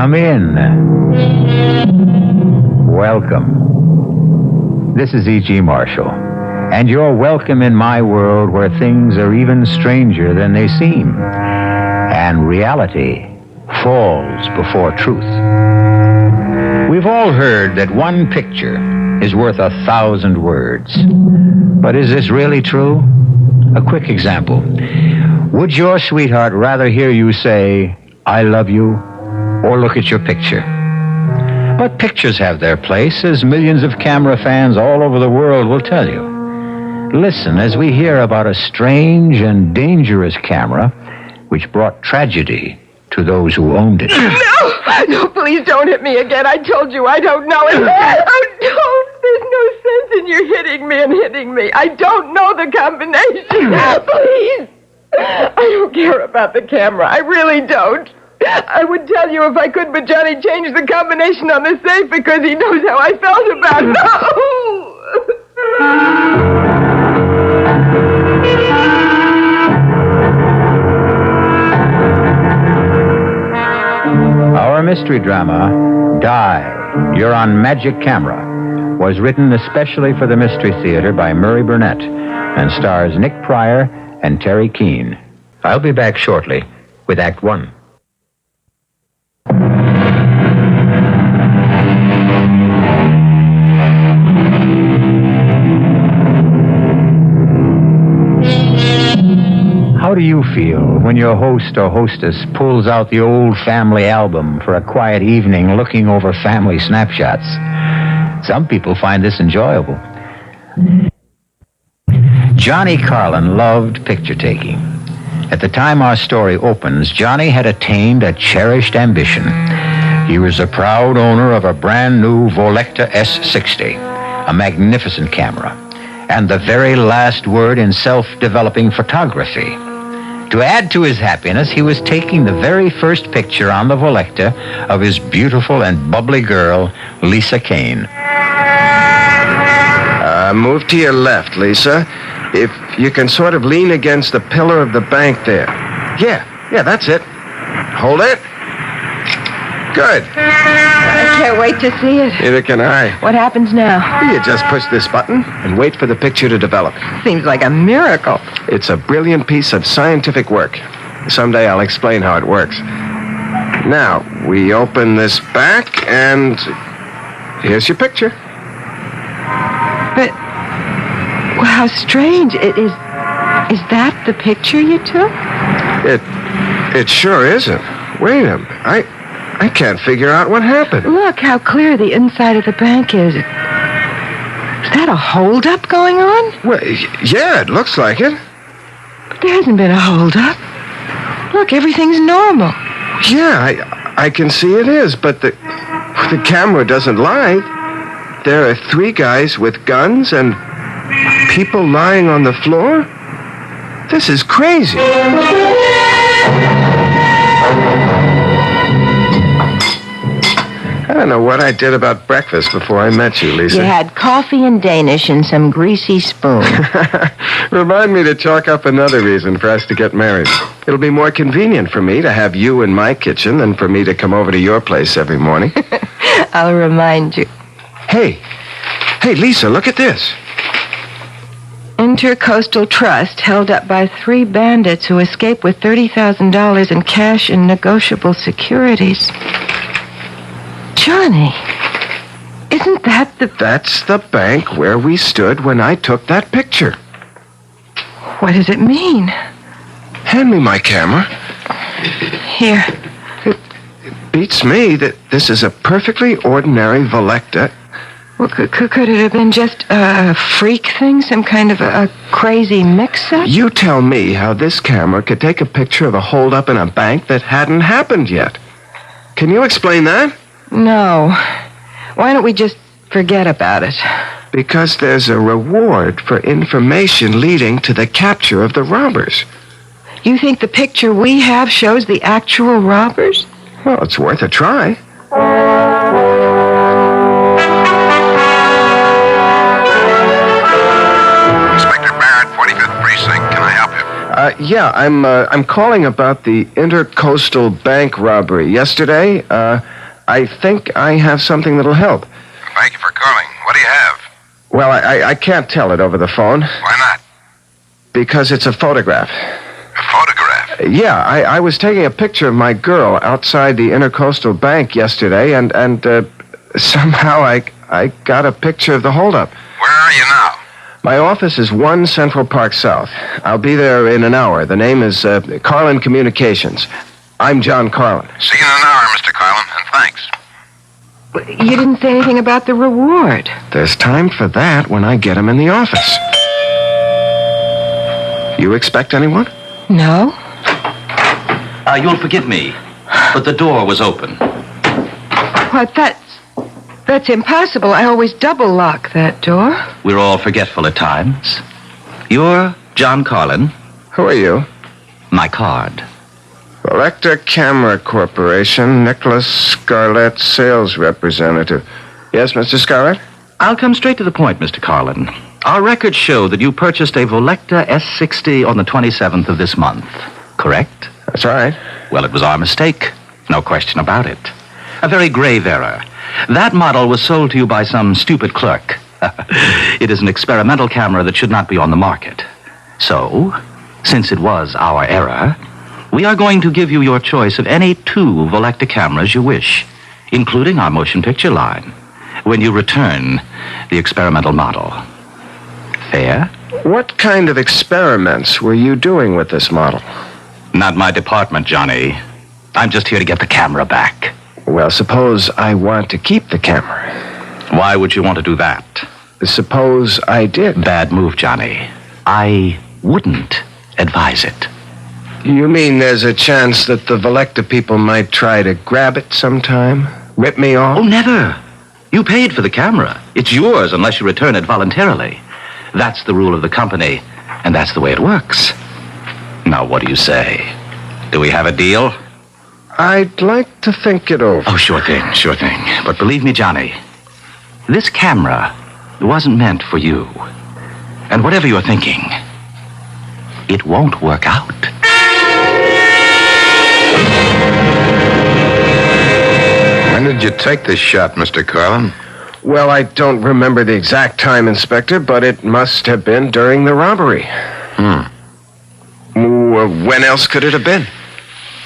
Come in. Welcome. This is E.G. Marshall, and you're welcome in my world where things are even stranger than they seem, and reality falls before truth. We've all heard that one picture is worth 1,000 words. But is this really true? A quick example. Would your sweetheart rather hear you say, "I love you," or look at your picture? But pictures have their place, as millions of camera fans all over the world will tell you. Listen as we hear about a strange and dangerous camera which brought tragedy to those who owned it. No, please don't hit me again. I told you I don't know it. Oh, no, there's no sense in you hitting me and hitting me. I don't know the combination. Please. I don't care about the camera. I really don't. I would tell you if I could, but Johnny changed the combination on the safe because he knows how I felt about it. Our mystery drama, Die, You're on Magic Camera, was written especially for the Mystery Theater by Murray Burnett and stars Nick Pryor and Teri Keane. I'll be back shortly with Act One. How do you feel when your host or hostess pulls out the old family album for a quiet evening looking over family snapshots? Some people find this enjoyable. Johnny Carlin loved picture taking. At the time our story opens, Johnny had attained a cherished ambition. He was the proud owner of a brand new Volecta S60, a magnificent camera, and the very last word in self-developing photography. To add to his happiness, he was taking the very first picture on the Volecta of his beautiful and bubbly girl, Lisa Keane. Move to your left, Lisa. If you can sort of lean against the pillar of the bank there. Yeah, that's it. Hold it. Good. I can't wait to see it. Neither can I. What happens now? You just push this button and wait for the picture to develop. Seems like a miracle. It's a brilliant piece of scientific work. Someday I'll explain how it works. Now, we open this back, and here's your picture. But, well, how strange. Is that the picture you took? It sure isn't. Wait a minute. I can't figure out what happened. Look how clear the inside of the bank is. Is that a holdup going on? Well, yeah, it looks like it. But there hasn't been a holdup. Look, everything's normal. Yeah, I can see it is, but the camera doesn't lie. There are 3 guys with guns and people lying on the floor. This is crazy. I don't know what I did about breakfast before I met you, Lisa. You had coffee and Danish and some greasy spoon. Remind me to chalk up another reason for us to get married. It'll be more convenient for me to have you in my kitchen than for me to come over to your place every morning. I'll remind you. Hey, Lisa, look at this. Intercoastal Trust held up by 3 bandits who escaped with $30,000 in cash and negotiable securities. Johnny, isn't that the... That's the bank where we stood when I took that picture. What does it mean? Hand me my camera. Here. It beats me that this is a perfectly ordinary Volecta. Well, could it have been just a freak thing? Some kind of a crazy mix-up? You tell me how this camera could take a picture of a holdup in a bank that hadn't happened yet. Can you explain that? No. Why don't we just forget about it? Because there's a reward for information leading to the capture of the robbers. You think the picture we have shows the actual robbers? Well, it's worth a try. Yeah, I'm calling about the Intercoastal Bank robbery yesterday. I think I have something that'll help. Thank you for calling. What do you have? Well, I can't tell it over the phone. Why not? Because it's a photograph. A photograph? Yeah, I was taking a picture of my girl outside the Intercoastal Bank yesterday, and somehow I got a picture of the holdup. Where are you now? My office is 1 Central Park South. I'll be there in an hour. The name is Carlin Communications. I'm John Carlin. See you in an hour, Mr. Carlin, and thanks. You didn't say anything about the reward. There's time for that when I get him in the office. You expect anyone? No? You'll forgive me, but the door was open. What, that's impossible. I always double lock that door. We're all forgetful at times. You're John Carlin. Who are you? My card. Electa Camera Corporation, Nicholas Scarlett, sales representative. Yes, Mr. Scarlett? I'll come straight to the point, Mr. Carlin. Our records show that you purchased a Volecta S60 on the 27th of this month, correct? That's right. Well, it was our mistake. No question about it. A very grave error. That model was sold to you by some stupid clerk. It is an experimental camera that should not be on the market. So, since it was our error, we are going to give you your choice of any 2 Volecta cameras you wish, including our motion picture line, when you return the experimental model. Fair? What kind of experiments were you doing with this model? Not my department, Johnny. I'm just here to get the camera back. Well, suppose I want to keep the camera. Why would you want to do that? Suppose I did. Bad move, Johnny. I wouldn't advise it. You mean there's a chance that the Volecta people might try to grab it sometime? Rip me off? Oh, never. You paid for the camera. It's yours unless you return it voluntarily. That's the rule of the company, and that's the way it works. Now, what do you say? Do we have a deal? I'd like to think it over. Oh, sure thing. But believe me, Johnny, this camera wasn't meant for you. And whatever you're thinking, it won't work out. When did you take this shot, Mr. Carlin? Well, I don't remember the exact time, Inspector, but it must have been during the robbery. When else could it have been?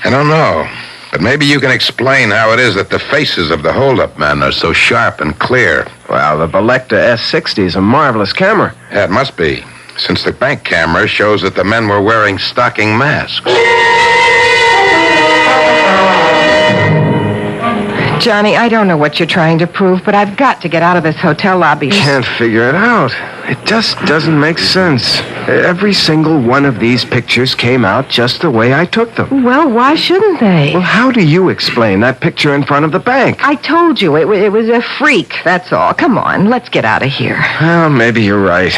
I don't know. But maybe you can explain how it is that the faces of the hold-up men are so sharp and clear. Well, the Volecta S60 is a marvelous camera. Yeah, it must be, since the bank camera shows that the men were wearing stocking masks. Johnny, I don't know what you're trying to prove, but I've got to get out of this hotel lobby. Can't figure it out. It just doesn't make sense. Every single one of these pictures came out just the way I took them. Well, why shouldn't they? Well, how do you explain that picture in front of the bank? I told you, it was a freak, that's all. Come on, let's get out of here. Well, maybe you're right.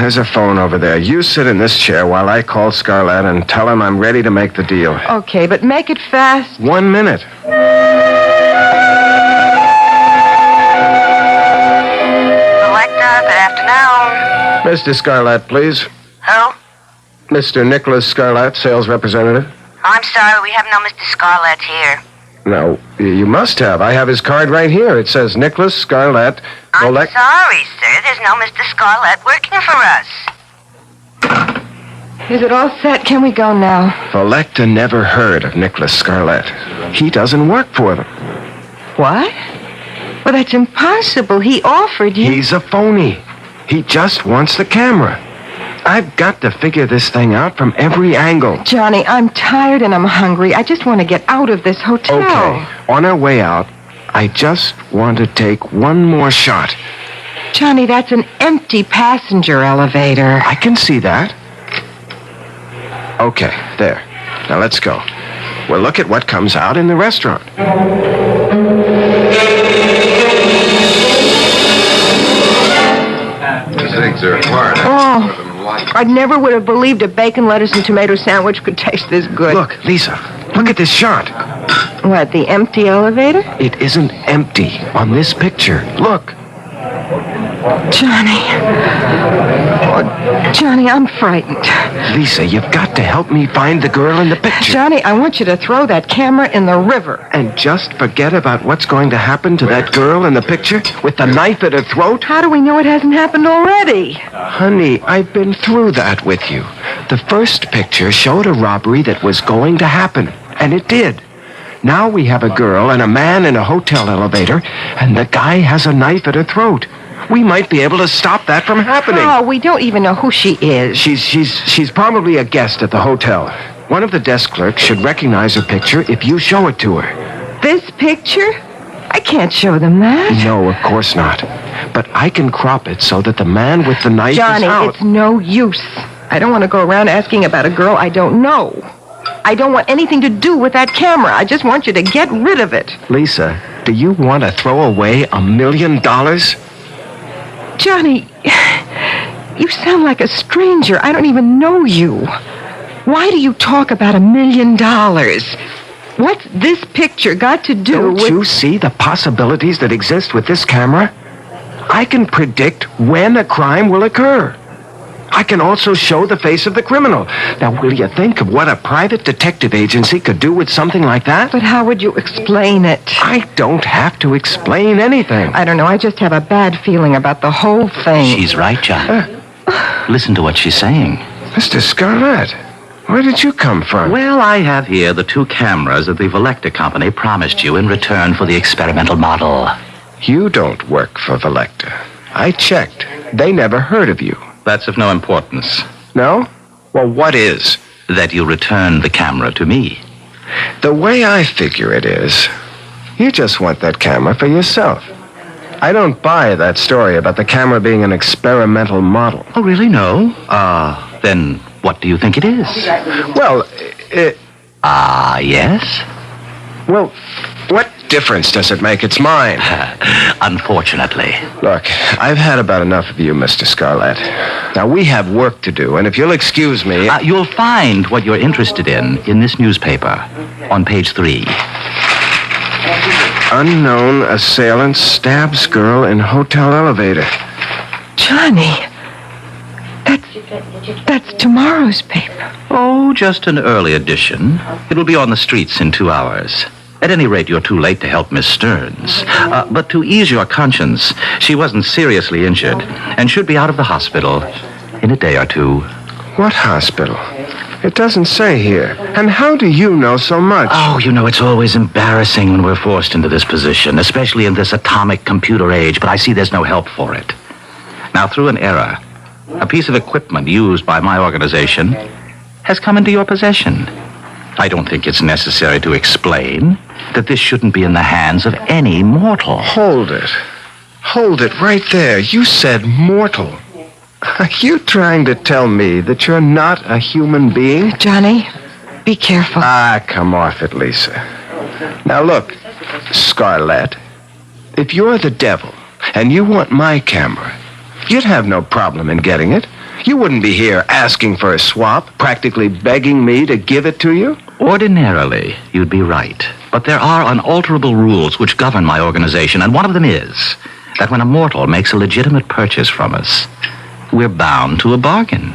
There's a phone over there. You sit in this chair while I call Scarlett and tell him I'm ready to make the deal. Okay, but make it fast. 1 minute. Good afternoon. Mr. Scarlett, please. Who? Mr. Nicholas Scarlett, sales representative. I'm sorry, we have no Mr. Scarlett here. No, you must have. I have his card right here. It says Nicholas Scarlett. I'm sorry, sir. There's no Mr. Scarlett working for us. Is it all set? Can we go now? Volecta never heard of Nicholas Scarlett. He doesn't work for them. What? Well, that's impossible. He offered you... He's a phony. He just wants the camera. I've got to figure this thing out from every angle. Johnny, I'm tired and I'm hungry. I just want to get out of this hotel. Okay. On our way out, I just want to take one more shot. Johnny, that's an empty passenger elevator. I can see that. Okay, there. Now let's go. We'll look at what comes out in the restaurant. Oh, I never would have believed a bacon, lettuce, and tomato sandwich could taste this good. Look, Lisa, look at this shot. What, the empty elevator? It isn't empty on this picture. Look. Johnny. Johnny, I'm frightened. Lisa, you've got to help me find the girl in the picture. Johnny, I want you to throw that camera in the river. And just forget about what's going to happen to that girl in the picture with the knife at her throat? How do we know it hasn't happened already? Honey, I've been through that with you. The first picture showed a robbery that was going to happen, and it did. Now we have a girl and a man in a hotel elevator, and the guy has a knife at her throat. We might be able to stop that from happening. Oh, we don't even know who she is. She's probably a guest at the hotel. One of the desk clerks should recognize her picture if you show it to her. This picture? I can't show them that. No, of course not. But I can crop it so that the man with the knife Johnny, is out. it's no use. I don't want to go around asking about a girl I don't know. I don't want anything to do with that camera. I just want you to get rid of it. Lisa, do you want to throw away $1 million? Johnny, you sound like a stranger. I don't even know you. Why do you talk about $1 million? What's this picture got to do with... Don't you see the possibilities that exist with this camera? I can predict when a crime will occur. I can also show the face of the criminal. Now, will you think of what a private detective agency could do with something like that? But how would you explain it? I don't have to explain anything. I don't know. I just have a bad feeling about the whole thing. She's right, John. Listen to what she's saying. Mr. Scarlett, where did you come from? Well, I have here the 2 cameras that the Velecta Company promised you in return for the experimental model. You don't work for Velecta. I checked. They never heard of you. That's of no importance. No? Well, what is? That you return the camera to me. The way I figure it is, you just want that camera for yourself. I don't buy that story about the camera being an experimental model. Oh, really? No? Then what do you think it is? Well, Yes? Well, what difference does it make? It's mine. Unfortunately. Look, I've had about enough of you, Mr. Scarlett. Now, we have work to do, and if you'll excuse me... You'll find what you're interested in this newspaper on page 3. Unknown assailant stabs girl in hotel elevator. Johnny, that's tomorrow's paper. Oh, just an early edition. It'll be on the streets in 2 hours. At any rate, you're too late to help Miss Stearns. But to ease your conscience, she wasn't seriously injured and should be out of the hospital in a day or 2. What hospital? It doesn't say here. And how do you know so much? Oh, you know, it's always embarrassing when we're forced into this position, especially in this atomic computer age, but I see there's no help for it. Now, through an error, a piece of equipment used by my organization has come into your possession. I don't think it's necessary to explain that this shouldn't be in the hands of any mortal. Hold it. Hold it right there. You said mortal. Are you trying to tell me that you're not a human being? Johnny, be careful. Come off it, Lisa. Now look, Scarlett, if you're the devil and you want my camera, you'd have no problem in getting it. You wouldn't be here asking for a swap, practically begging me to give it to you. Ordinarily, you'd be right. But there are unalterable rules which govern my organization, and one of them is that when a mortal makes a legitimate purchase from us, we're bound to a bargain.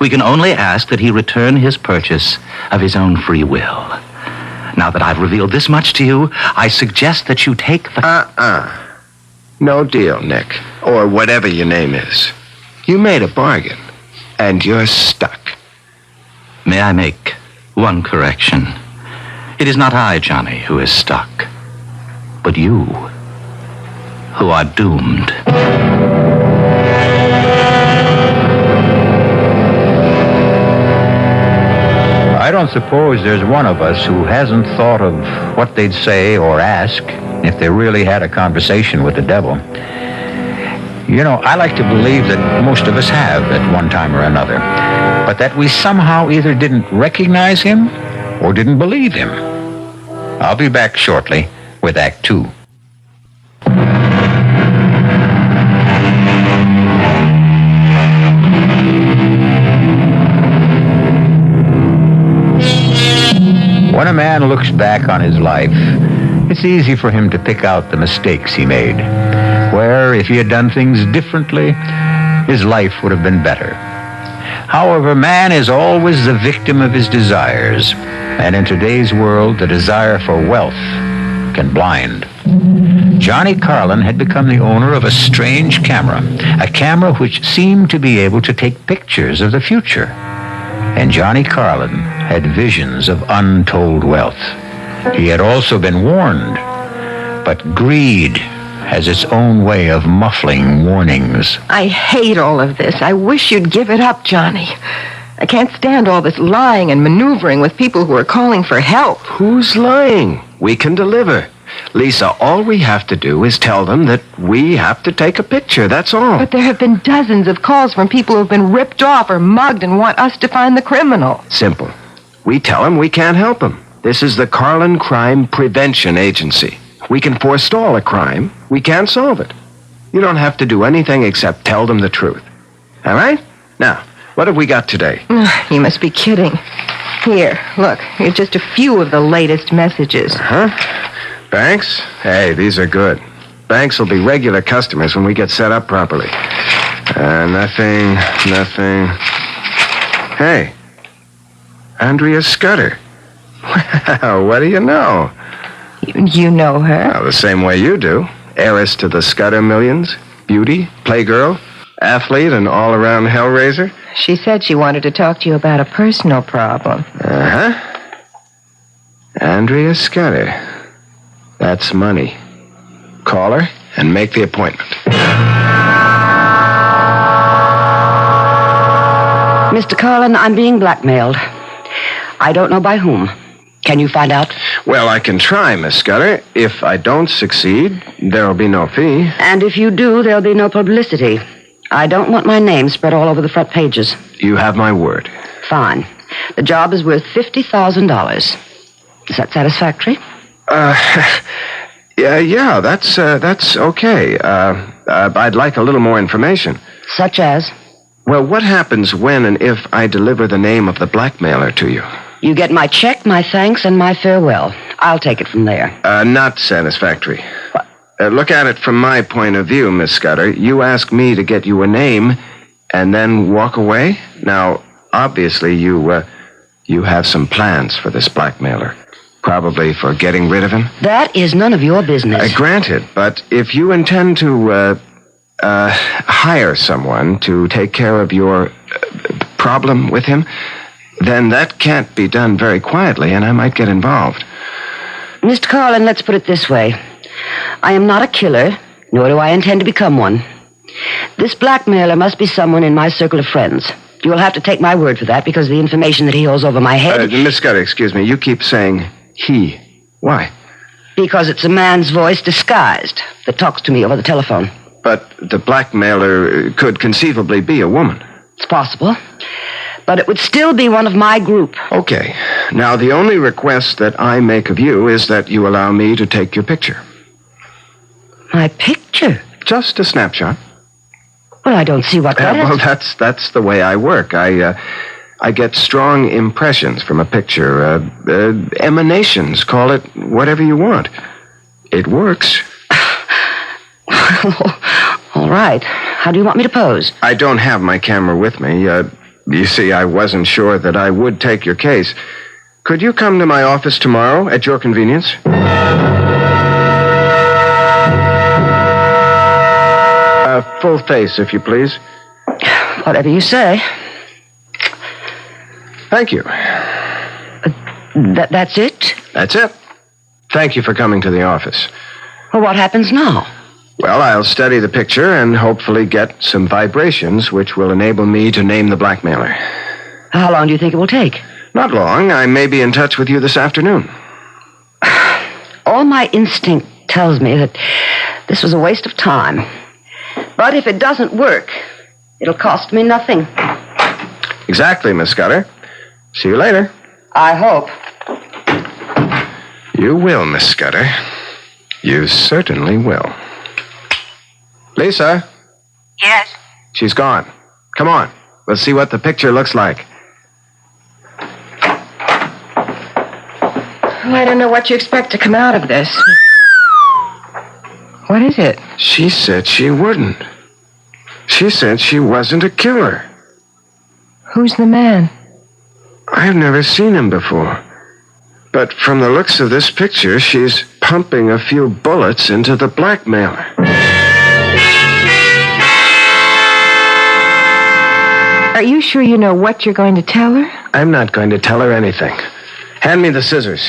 We can only ask that he return his purchase of his own free will. Now that I've revealed this much to you, I suggest that you take the... No deal, Nick. Or whatever your name is. You made a bargain, and you're stuck. May I make one correction? It is not I, Johnny, who is stuck, but you, who are doomed. I don't suppose there's one of us who hasn't thought of what they'd say or ask if they really had a conversation with the devil. You know, I like to believe that most of us have at one time or another, but that we somehow either didn't recognize him or didn't believe him. I'll be back shortly with Act 2. When a man looks back on his life, it's easy for him to pick out the mistakes he made, where if he had done things differently, his life would have been better. However, man is always the victim of his desires, and in today's world, the desire for wealth can blind. Johnny Carlin had become the owner of a strange camera, a camera which seemed to be able to take pictures of the future. And Johnny Carlin had visions of untold wealth. He had also been warned, but greed has its own way of muffling warnings. I hate all of this. I wish you'd give it up, Johnny. I can't stand all this lying and maneuvering with people who are calling for help. Who's lying? We can deliver. Lisa, all we have to do is tell them that we have to take a picture, that's all. But there have been dozens of calls from people who've been ripped off or mugged and want us to find the criminal. Simple. We tell them we can't help them. This is the Carlin Crime Prevention Agency. We can forestall a crime. We can't solve it. You don't have to do anything except tell them the truth. All right? Now, what have we got today? You must be kidding. Here, look. Here's just a few of the latest messages. Huh? Banks? Hey, these are good. Banks will be regular customers when we get set up properly. Nothing. Hey, Andrea Scudder. Well, what do you know? You know her? Well, the same way you do. Heiress to the Scudder millions, beauty, playgirl, athlete, and all-around hellraiser. She said she wanted to talk to you about a personal problem. Uh-huh. Andrea Scudder. That's money. Call her and make the appointment. Mr. Carlin, I'm being blackmailed. I don't know by whom. Can you find out? Well, I can try, Miss Scudder. If I don't succeed, there'll be no fee. And if you do, there'll be no publicity. I don't want my name spread all over the front pages. You have my word. Fine. The job is worth $50,000. Is that satisfactory? Yeah, that's okay. I'd like a little more information. Such as? Well, what happens when and if I deliver the name of the blackmailer to you? You get my check, my thanks, and my farewell. I'll take it from there. Not satisfactory. What? Look at it from my point of view, Miss Scudder. You ask me to get you a name and then walk away? Now, obviously, you have some plans for this blackmailer. Probably for getting rid of him. That is none of your business. Granted, but if you intend to hire someone to take care of your problem with him, then that can't be done very quietly, and I might get involved. Mr. Carlin, let's put it this way. I am not a killer, nor do I intend to become one. This blackmailer must be someone in my circle of friends. You'll have to take my word for that because of the information that he holds over my head. Miss Scudder, excuse me. You keep saying he. Why? Because it's a man's voice disguised that talks to me over the telephone. But the blackmailer could conceivably be a woman. It's possible. But it would still be one of my group. Okay. Now, the only request that I make of you is that you allow me to take your picture. My picture? Just a snapshot. Well, I don't see what that is. Well, that's the way I work. I get strong impressions from a picture. Emanations, call it whatever you want. It works. All right. How do you want me to pose? I don't have my camera with me. You see, I wasn't sure that I would take your case. Could you come to my office tomorrow at your convenience? Full face, if you please. Whatever you say. Thank you. That's it? That's it. Thank you for coming to the office. Well, what happens now? Well, I'll study the picture and hopefully get some vibrations which will enable me to name the blackmailer. How long do you think it will take? Not long. I may be in touch with you this afternoon. All my instinct tells me that this was a waste of time. But if it doesn't work, it'll cost me nothing. Exactly, Miss Scudder. See you later. I hope. You will, Miss Scudder. You certainly will. Lisa? Yes? She's gone. Come on. Let's see what the picture looks like. Well, I don't know what you expect to come out of this. What is it? She said she wouldn't. She said she wasn't a killer. Who's the man? I've never seen him before. But from the looks of this picture, she's pumping a few bullets into the blackmailer. Are you sure you know what you're going to tell her? I'm not going to tell her anything. Hand me the scissors.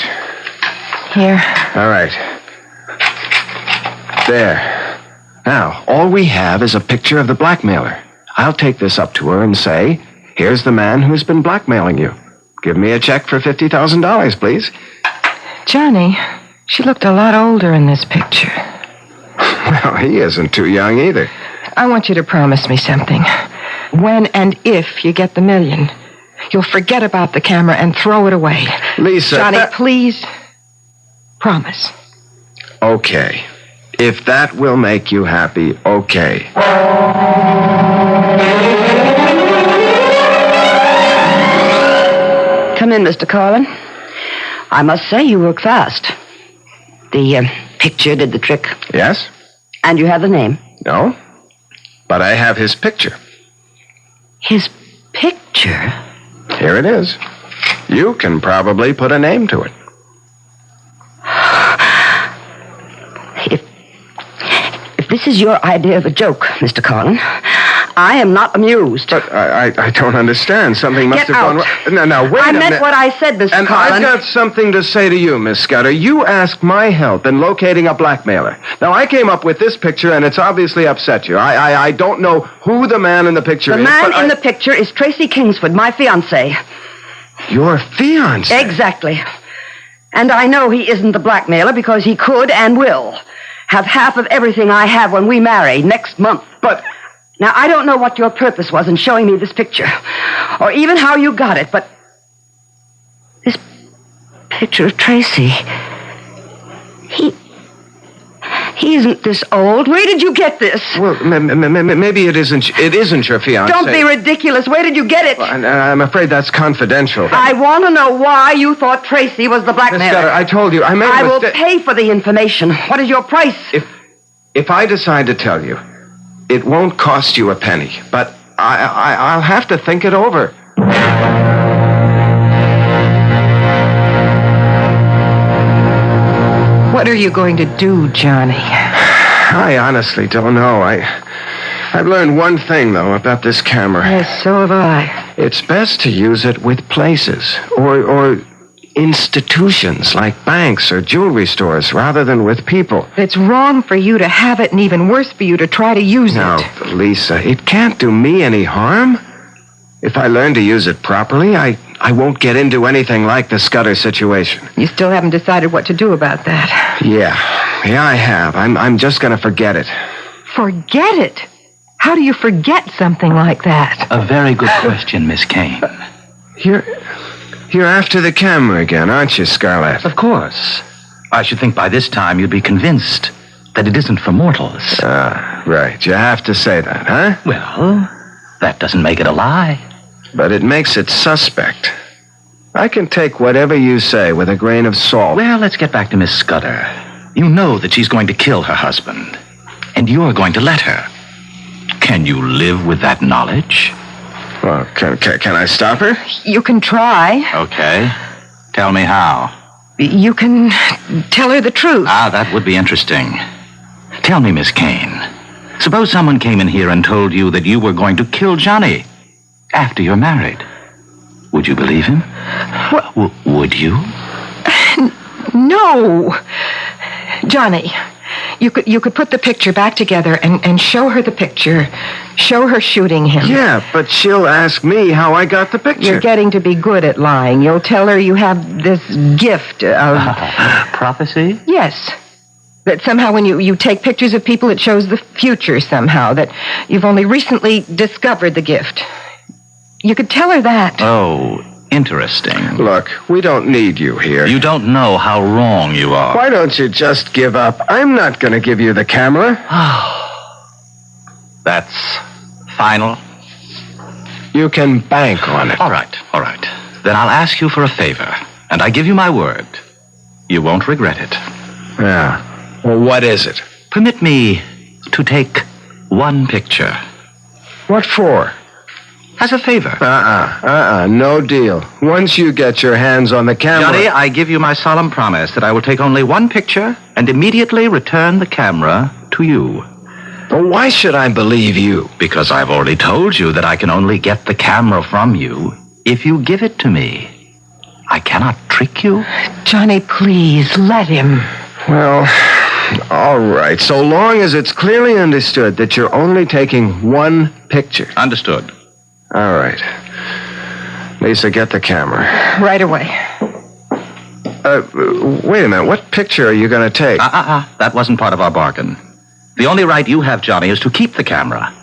Here. All right. There. Now, all we have is a picture of the blackmailer. I'll take this up to her and say, here's the man who's been blackmailing you. Give me a check for $50,000, please. Johnny, she looked a lot older in this picture. Well, he isn't too young either. I want you to promise me something. When and if you get the $1 million, you'll forget about the camera and throw it away. Lisa... Johnny, please. Promise. Okay. If that will make you happy, okay. Come in, Mr. Carlin. I must say you work fast. The picture did the trick. Yes? And you have the name. No. But I have his picture. His picture? Here it is. You can probably put a name to it. If this is your idea of a joke, Mr. Carlin, I am not amused. But I don't understand. Something must Get have gone out. wrong. Now, wait a minute. I meant what I said, Mr. And Carlin. I've got something to say to you, Miss Scudder. You asked my help in locating a blackmailer. Now, I came up with this picture, and it's obviously upset you. I don't know who the man in the picture is. The man in the picture is Tracy Kingsford, my fiancé. Your fiancé? Exactly. And I know he isn't the blackmailer because he could and will have half of everything I have when we marry next month. But... Now, I don't know what your purpose was in showing me this picture, or even how you got it, but this picture of Tracy, he isn't this old. Where did you get this? Well, maybe it isn't your fiancé. Don't be ridiculous. Where did you get it? Well, I'm afraid that's confidential. I want to know why you thought Tracy was the Miss blackmailer. Scudder, I told you, I made I a will mistake. pay for the information. What is your price? If I decide to tell you, it won't cost you a penny, but I'll have to think it over. What are you going to do, Johnny? I honestly don't know. I've learned one thing, though, about this camera. Yes, so have I. It's best to use it with places or institutions like banks or jewelry stores rather than with people. It's wrong for you to have it and even worse for you to try to use Now, it. Lisa, it can't do me any harm. If I learn to use it properly, I won't get into anything like the Scudder situation. You still haven't decided what to do about that. Yeah, I have. I'm just going to forget it. Forget it? How do you forget something like that? A very good question, Miss Keane. You're after the camera again, aren't you, Scarlett? Of course. I should think by this time you'd be convinced that it isn't for mortals. Right. You have to say that, huh? Well, that doesn't make it a lie. But it makes it suspect. I can take whatever you say with a grain of salt. Well, let's get back to Miss Scudder. You know that she's going to kill her husband, and you're going to let her. Can you live with that knowledge? Well, can I stop her? You can try. Okay. Tell me how. You can tell her the truth. That would be interesting. Tell me, Miss Keane. Suppose someone came in here and told you that you were going to kill Johnny after you're married. Would you believe him? What? Would you? No. Johnny, you could put the picture back together and show her the picture. Show her shooting him. Yeah, but she'll ask me how I got the picture. You're getting to be good at lying. You'll tell her you have this gift of... Prophecy? Yes. That somehow when you take pictures of people, it shows the future somehow. That you've only recently discovered the gift. You could tell her that. Oh, interesting. Look, we don't need you here. You don't know how wrong you are. Why don't you just give up? I'm not going to give you the camera. That's final? You can bank on it. All right. Then I'll ask you for a favor, and I give you my word. You won't regret it. Yeah. Well, what is it? Permit me to take one picture. What for? As a favor. No deal. Once you get your hands on the camera... Johnny, I give you my solemn promise that I will take only one picture and immediately return the camera to you. Well, why should I believe you? Because I've already told you that I can only get the camera from you if you give it to me. I cannot trick you. Johnny, please, let him. Well, all right. So long as it's clearly understood that you're only taking one picture. Understood. All right. Lisa, get the camera. Right away. Wait a minute. What picture are you going to take? That wasn't part of our bargain. The only right you have, Johnny, is to keep the camera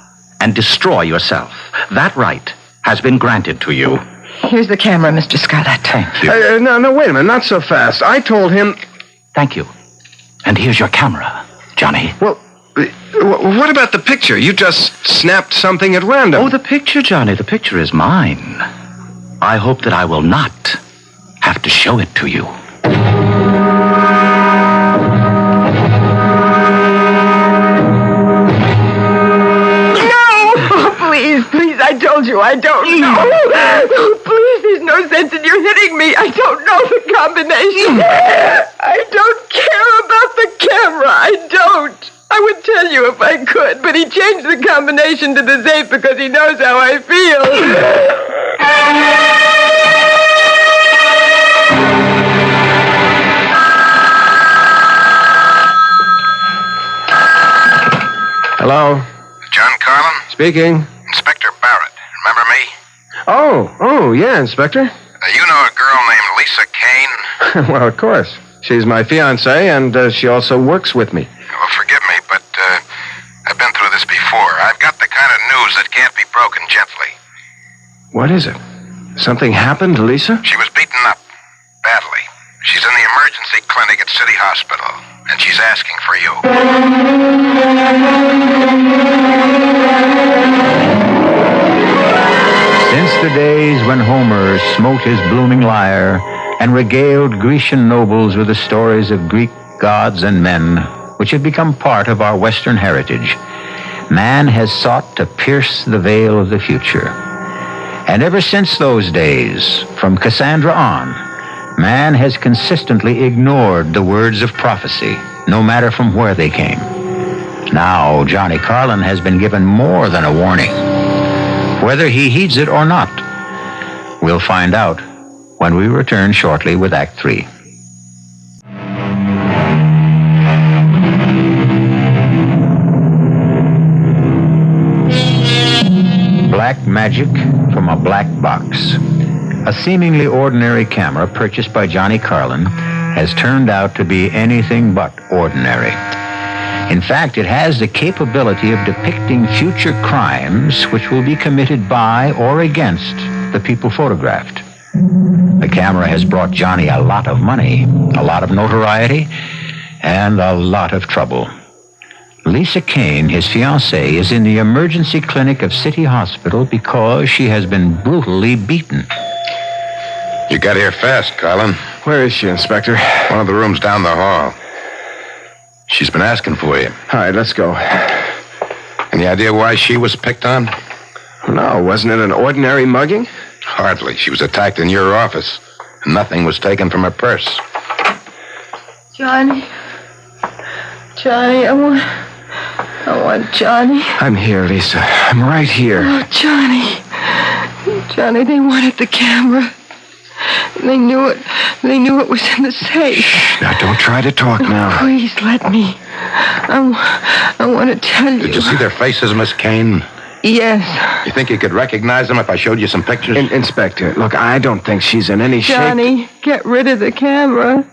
and destroy yourself. That right has been granted to you. Here's the camera, Mr. Scarlett. Thank you. No, wait a minute. Not so fast. I told him... Thank you. And here's your camera, Johnny. Well, what about the picture? You just snapped something at random. Oh, the picture, Johnny. The picture is mine. I hope that I will not have to show it to you. Please, I told you I don't know. Oh, please, there's no sense in you hitting me. I don't know the combination. I don't care about the camera. I don't. I would tell you if I could, but he changed the combination to the safe because he knows how I feel. Hello? John Carlin? Speaking. Inspector Barrett. Remember me? Oh, yeah, Inspector. You know a girl named Lisa Keane? Well, of course. She's my fiancée, and she also works with me. Well, forgive me, but I've been through this before. I've got the kind of news that can't be broken gently. What is it? Something happened to Lisa? She was beaten up. Badly. She's in the emergency clinic at City Hospital, and she's asking for you. Since the days when Homer smote his blooming lyre and regaled Grecian nobles with the stories of Greek gods and men, which have become part of our Western heritage, man has sought to pierce the veil of the future. And ever since those days, from Cassandra on, man has consistently ignored the words of prophecy, no matter from where they came. Now, Johnny Carlin has been given more than a warning. Whether he heeds it or not, we'll find out when we return shortly with Act 3. Black magic from a black box. A seemingly ordinary camera purchased by Johnny Carlin has turned out to be anything but ordinary. In fact, it has the capability of depicting future crimes which will be committed by or against the people photographed. The camera has brought Johnny a lot of money, a lot of notoriety, and a lot of trouble. Lisa Keane, his fiancée, is in the emergency clinic of City Hospital because she has been brutally beaten. You got here fast, Carlin. Where is she, Inspector? One of the rooms down the hall. She's been asking for you. All right, let's go. Any idea why she was picked on? No, wasn't it an ordinary mugging? Hardly. She was attacked in your office, and nothing was taken from her purse. Johnny, I want Johnny. I'm here, Lisa. I'm right here. Oh, Johnny, they wanted the camera. They knew it. They knew it was in the safe. Now, don't try to talk now. Please, let me. I want to tell you. Did you see their faces, Miss Keane? Yes. You think you could recognize them if I showed you some pictures? Inspector, look, I don't think she's in any shape. Johnny, get rid of the camera.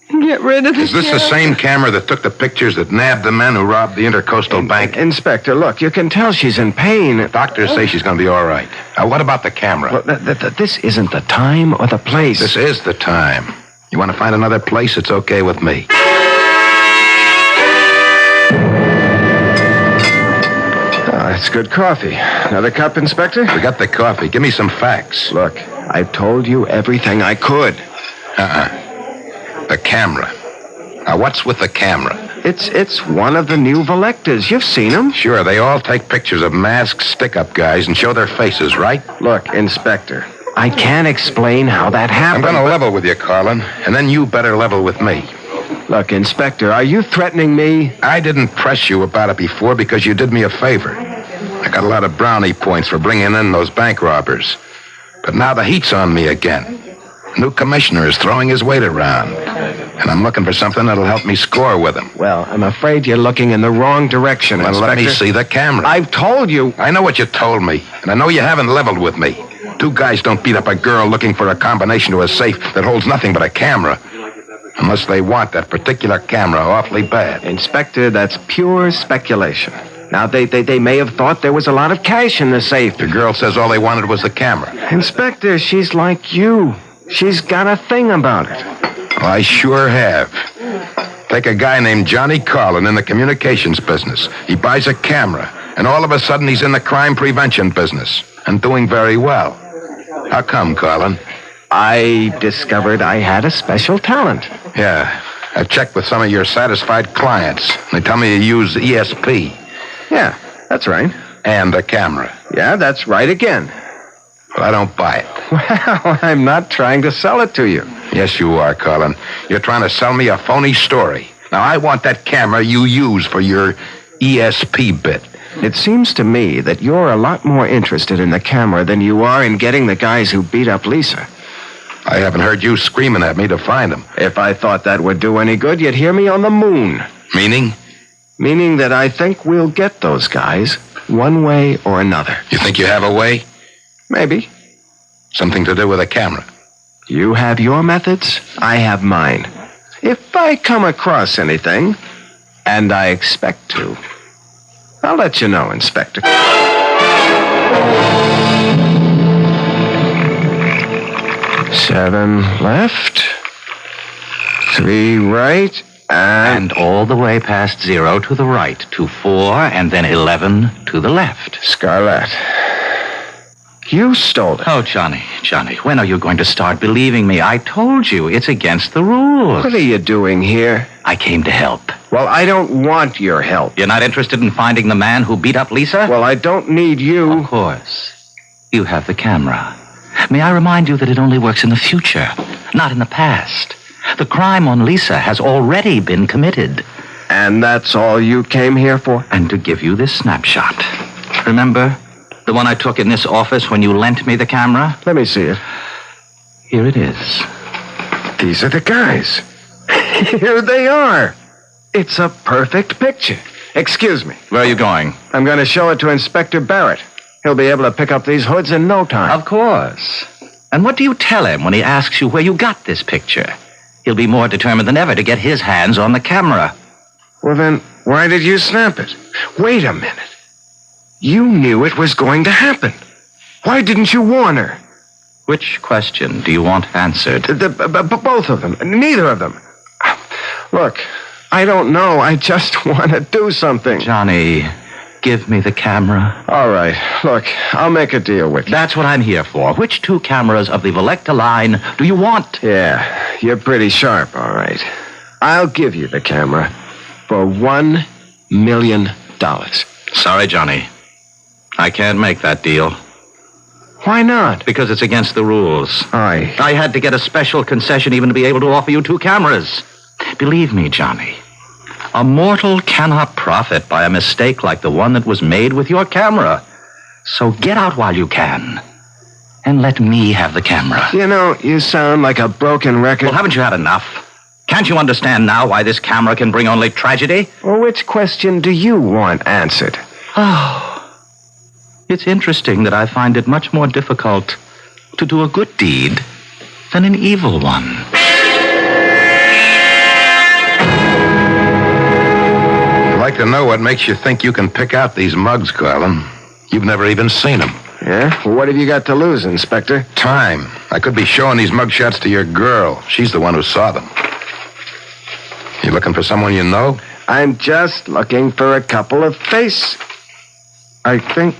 Get rid of the Is this the same camera that took the pictures that nabbed the men who robbed the Intercoastal Bank? Inspector, look, you can tell she's in pain. Doctors say she's going to be all right. Now, what about the camera? Well, this isn't the time or the place. This is the time. You want to find another place? It's okay with me. That's good coffee. Another cup, Inspector? We got the coffee. Give me some facts. Look, I've told you everything I could. The camera. Now, what's with the camera? It's one of the new Volectas. You've seen them. Sure, they all take pictures of masked stick-up guys and show their faces, right? Look, Inspector, I can't explain how that I'm happened. going to level with you, Carlin, and then you better level with me. Look, Inspector, are you threatening me? I didn't press you about it before because you did me a favor. I got a lot of brownie points for bringing in those bank robbers. But now the heat's on me again. New commissioner is throwing his weight around. And I'm looking for something that'll help me score with him. Well, I'm afraid you're looking in the wrong direction, Well, Inspector. let me see the camera. I've told you. I know what you told me, and I know you haven't leveled with me. Two guys don't beat up a girl looking for a combination to a safe that holds nothing but a camera. Unless they want that particular camera awfully bad. Inspector, that's pure speculation. Now, they may have thought there was a lot of cash in the safe. The girl says all they wanted was the camera. Inspector, she's like you. She's got a thing about it. Well, I sure have. Take a guy named Johnny Carlin in the communications business. He buys a camera, and all of a sudden he's in the crime prevention business, and doing very well. How come, Carlin? I discovered I had a special talent. Yeah, I've checked with some of your satisfied clients. They tell me you use ESP. Yeah, that's right. And a camera. Yeah, that's right again. Well, I don't buy it. Well, I'm not trying to sell it to you. Yes, you are, Carlin. You're trying to sell me a phony story. Now, I want that camera you use for your ESP bit. It seems to me that you're a lot more interested in the camera than you are in getting the guys who beat up Lisa. I haven't heard you screaming at me to find them. If I thought that would do any good, you'd hear me on the moon. Meaning? Meaning that I think we'll get those guys one way or another. You think you have a way? Maybe. Something to do with a camera. You have your methods, I have mine. If I come across anything, and I expect to, I'll let you know, Inspector. 7 left, 3 right, And all the way past 0 to the right, to 4, and then 11 to the left. Scarlett. You stole it. Oh, Johnny, when are you going to start believing me? I told you, it's against the rules. What are you doing here? I came to help. Well, I don't want your help. You're not interested in finding the man who beat up Lisa? Well, I don't need you. Of course. You have the camera. May I remind you that it only works in the future, not in the past. The crime on Lisa has already been committed. And that's all you came here for? And to give you this snapshot. Remember? The one I took in this office when you lent me the camera? Let me see it. Here it is. These are the guys. Here they are. It's a perfect picture. Excuse me. Where are you going? I'm going to show it to Inspector Barrett. He'll be able to pick up these hoods in no time. Of course. And what do you tell him when he asks you where you got this picture? He'll be more determined than ever to get his hands on the camera. Well, then, why did you snap it? Wait a minute. You knew it was going to happen. Why didn't you warn her? Which question do you want answered? Both of them. Neither of them. Look, I don't know. I just want to do something. Johnny, give me the camera. All right. Look, I'll make a deal with you. That's what I'm here for. Which 2 cameras of the Volecta line do you want? Yeah, you're pretty sharp, all right. I'll give you the camera for $1 million. Sorry, Johnny. I can't make that deal. Why not? Because it's against the rules. I had to get a special concession even to be able to offer you 2 cameras. Believe me, Johnny, a mortal cannot profit by a mistake like the one that was made with your camera. So get out while you can, and let me have the camera. You know, you sound like a broken record. Well, haven't you had enough? Can't you understand now why this camera can bring only tragedy? Well, which question do you want answered? Oh, it's interesting that I find it much more difficult to do a good deed than an evil one. I'd like to know what makes you think you can pick out these mugs, Carlin. You've never even seen them. Yeah? Well, what have you got to lose, Inspector? Time. I could be showing these mugshots to your girl. She's the one who saw them. You looking for someone you know? I'm just looking for a couple of faces. I think...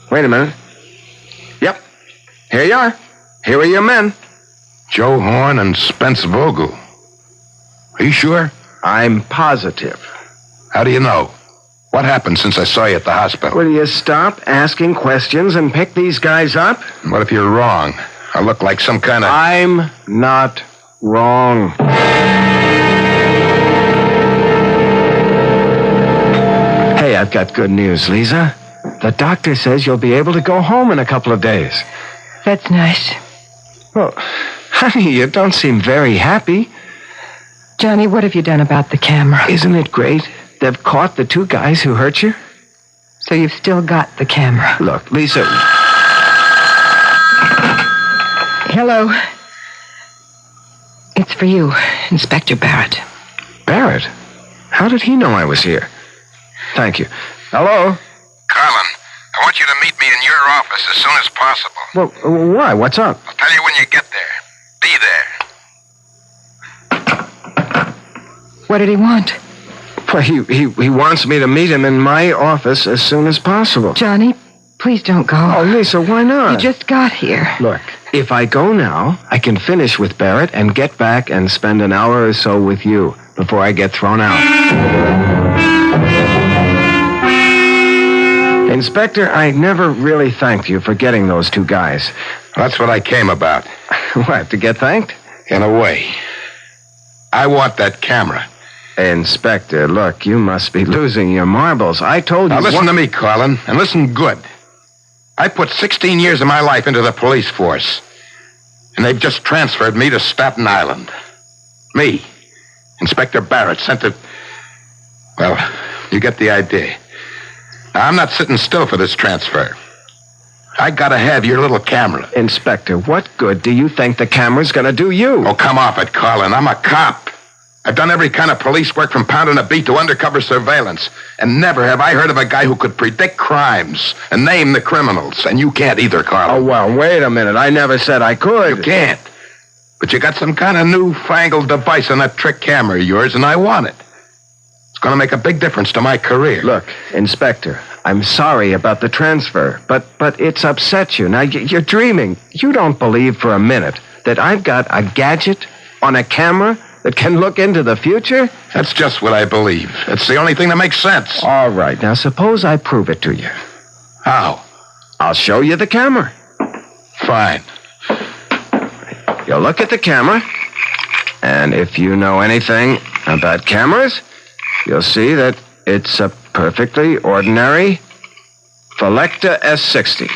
Wait a minute. Yep. Here you are. Here are your men. Joe Horn and Spence Vogel. Are you sure? I'm positive. How do you know? What happened since I saw you at the hospital? Will you stop asking questions and pick these guys up? What if you're wrong? I look like some kind of... I'm not wrong. Hey, I've got good news, Lisa. The doctor says you'll be able to go home in a couple of days. That's nice. Well, honey, you don't seem very happy. Johnny, what have you done about the camera? Isn't it great? They've caught the 2 guys who hurt you. So you've still got the camera. Look, Lisa... Hello. It's for you, Inspector Barrett. Barrett? How did he know I was here? Thank you. Hello? Colin, I want you to meet me in your office as soon as possible. Well, why? What's up? I'll tell you when you get there. Be there. What did he want? Well, he wants me to meet him in my office as soon as possible. Johnny, please don't go. Oh, Lisa, why not? You just got here. Look, if I go now, I can finish with Barrett and get back and spend an hour or so with you before I get thrown out. Inspector, I never really thanked you for getting those 2 guys. That's what I came about. What, to get thanked? In a way. I want that camera. Inspector, look, you must be losing your marbles. I told you... Now listen to me, Colin, and listen good. I put 16 years of my life into the police force, and they've just transferred me to Staten Island. Me, Inspector Barrett, sent to... Well, you get the idea. Now, I'm not sitting still for this transfer. I gotta have your little camera. Inspector, what good do you think the camera's gonna do you? Oh, come off it, Colin. I'm a cop. I've done every kind of police work from pounding a beat to undercover surveillance. And never have I heard of a guy who could predict crimes and name the criminals. And you can't either, Colin. Oh, well, wait a minute. I never said I could. You can't. But you got some kind of newfangled device on that trick camera of yours, and I want it. It's going to make a big difference to my career. Look, Inspector, I'm sorry about the transfer, but it's upset you. Now, you're dreaming. You don't believe for a minute that I've got a gadget on a camera that can look into the future? That's just what I believe. It's the only thing that makes sense. All right. Now, suppose I prove it to you. How? I'll show you the camera. Fine. You'll look at the camera, and if you know anything about cameras, you'll see that it's a perfectly ordinary Felecta S60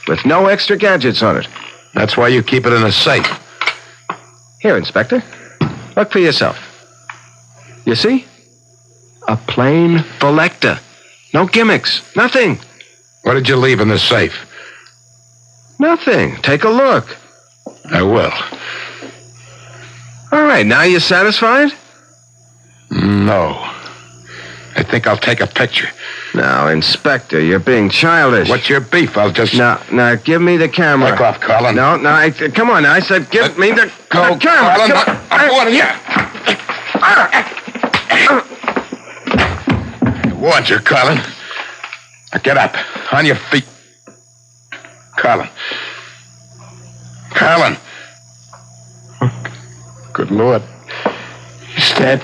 with no extra gadgets on it. That's why you keep it in a safe. Here, Inspector. Look for yourself. You see? A plain Felecta. No gimmicks. Nothing. What did you leave in the safe? Nothing. Take a look. I will. All right. Now you satisfied? No. I think I'll take a picture. Now, Inspector, you're being childish. What's your beef? I'll just... Now, give me the camera. Back off, Colin. No, come on. I said give me the camera. Colin, Come on. I'm warning you. I warned you, Colin. Now get up. On your feet. Colin. Colin. Good Lord. He's dead.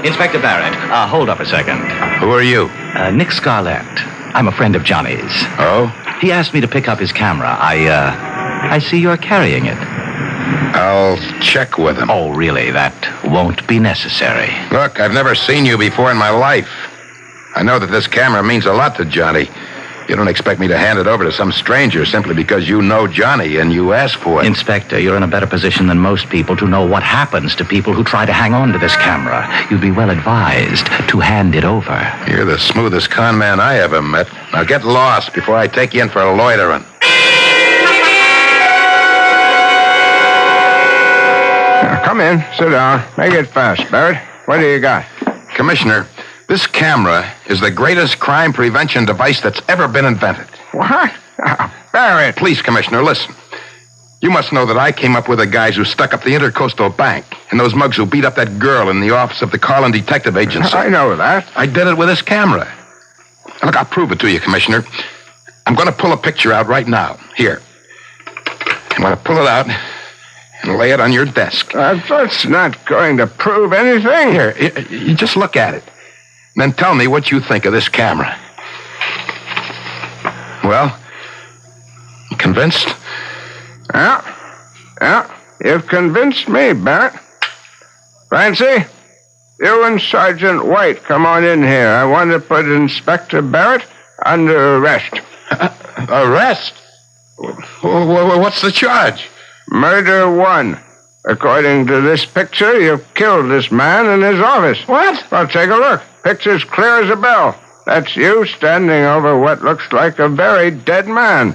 Inspector Barrett, hold up a second. Who are you? Nick Scarlett. I'm a friend of Johnny's. Oh? He asked me to pick up his camera. I see you're carrying it. I'll check with him. Oh, really? That won't be necessary. Look, I've never seen you before in my life. I know that this camera means a lot to Johnny. You don't expect me to hand it over to some stranger simply because you know Johnny and you asked for it. Inspector, you're in a better position than most people to know what happens to people who try to hang on to this camera. You'd be well advised to hand it over. You're the smoothest con man I ever met. Now get lost before I take you in for a loitering. Now, come in. Sit down. Make it fast, Barrett. What do you got? Commissioner, this camera is the greatest crime prevention device that's ever been invented. What? Oh, Barrett. Please, Commissioner, listen. You must know that I came up with the guys who stuck up the Intercoastal Bank and those mugs who beat up that girl in the office of the Carlin Detective Agency. I know that. I did it with this camera. Look, I'll prove it to you, Commissioner. I'm going to pull a picture out right now. Here. You want to pull it out and lay it on your desk. That's not going to prove anything. Here, you just look at it. And then tell me what you think of this camera. Well, convinced? Yeah, you've convinced me, Barrett. Francie, you and Sergeant White come on in here. I want to put Inspector Barrett under arrest. Arrest? What's the charge? Murder 1. According to this picture, you've killed this man in his office. What? Well, take a look. Picture's clear as a bell. That's you standing over what looks like a very dead man.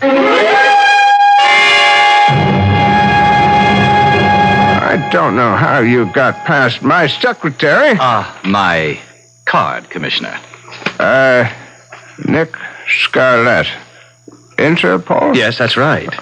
I don't know how you got past my secretary. My card, Commissioner. Nick Scarlett. Interpol? Yes, that's right.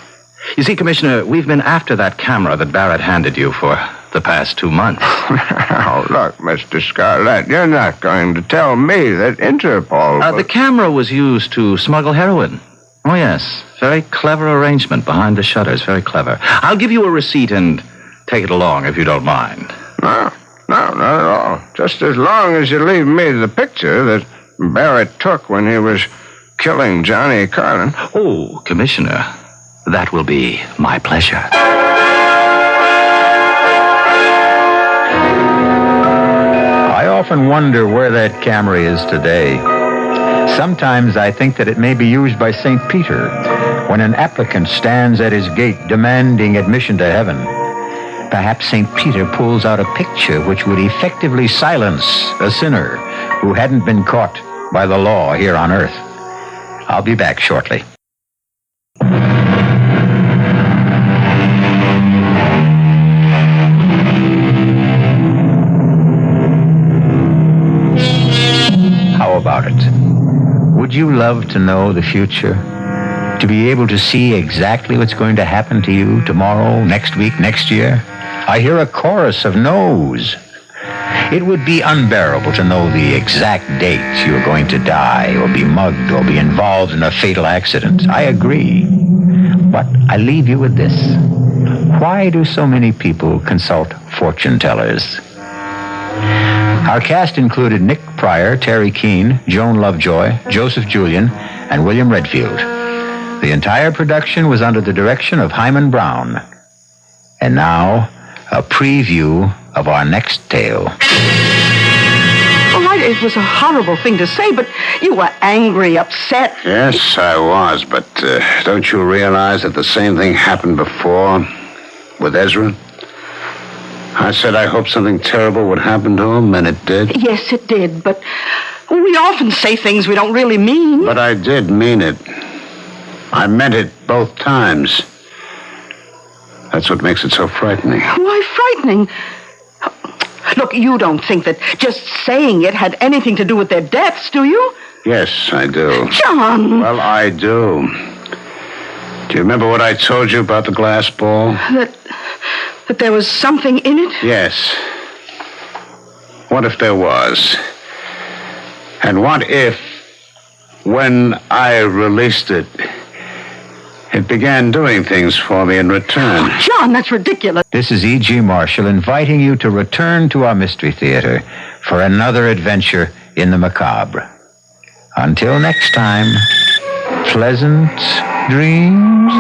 You see, Commissioner, we've been after that camera that Barrett handed you for the past 2 months. Oh, look, Mr. Scarlett, you're not going to tell me that Interpol... The camera was used to smuggle heroin. Oh, yes. Very clever arrangement behind the shutters. Very clever. I'll give you a receipt and take it along if you don't mind. No, not at all. Just as long as you leave me the picture that Barrett took when he was killing Johnny Carlin. Oh, Commissioner, that will be my pleasure. I often wonder where that camera is today. Sometimes I think that it may be used by St. Peter when an applicant stands at his gate demanding admission to heaven. Perhaps St. Peter pulls out a picture which would effectively silence a sinner who hadn't been caught by the law here on earth. I'll be back shortly. How about it? Would you love to know the future? To be able to see exactly what's going to happen to you tomorrow, next week, next year? I hear a chorus of no's. It would be unbearable to know the exact date you're going to die or be mugged or be involved in a fatal accident. I agree. But I leave you with this. Why do so many people consult fortune tellers? Our cast included Nick Pryor, Teri Keane, Joan Lovejoy, Joseph Julian, and William Redfield. The entire production was under the direction of Hyman Brown. And now, a preview of our next tale. All right, it was a horrible thing to say, but you were angry, upset. Yes, I was, but don't you realize that the same thing happened before with Ezra? I said I hoped something terrible would happen to him, and it did. Yes, it did, but we often say things we don't really mean. But I did mean it. I meant it both times. That's what makes it so frightening. Why frightening? Look, you don't think that just saying it had anything to do with their deaths, do you? Yes, I do. John! Well, I do. Do you remember what I told you about the glass ball? That there was something in it? Yes. What if there was? And what if, when I released it, it began doing things for me in return? John, that's ridiculous. This is E.G. Marshall inviting you to return to our Mystery Theater for another adventure in the macabre. Until next time, pleasant dreams.